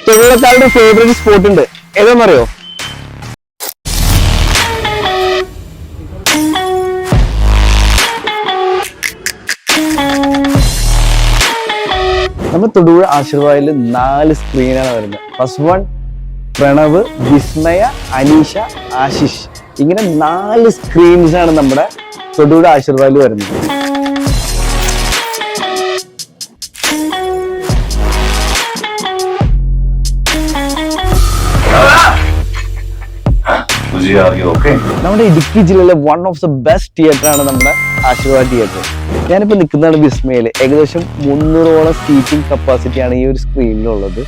തൊഴിലാളികളുടെ favourite spot ഉണ്ട്, ഏതാണെന്നറിയോ? നമ്മൾ തൊടുപുഴ ആശീർവാദിൽ 4 സ്ക്രീനാണ് വരുന്നത്. ഫസ്റ്റ് വൺ പ്രണവ്, വിസ്മയ, അനീഷ, ആശിഷ്, ഇങ്ങനെ 4 സ്ക്രീൻസ് ആണ് നമ്മുടെ തൊടുപുഴ ആശീർവാദിൽ വരുന്നത്. നമ്മുടെ ഇടുക്കി ജില്ലയിലെ one of the best theatre ആണ് നമ്മുടെ ആശീർവാദ് തിയേറ്റർ. ഞാനിപ്പോ നിൽക്കുന്നതാണ് വിസ്മയില്. ഏകദേശം 300ഓളം സീറ്റിംഗ് കപ്പാസിറ്റി ആണ് ഈ ഒരു സ്ക്രീനിലുള്ളത്.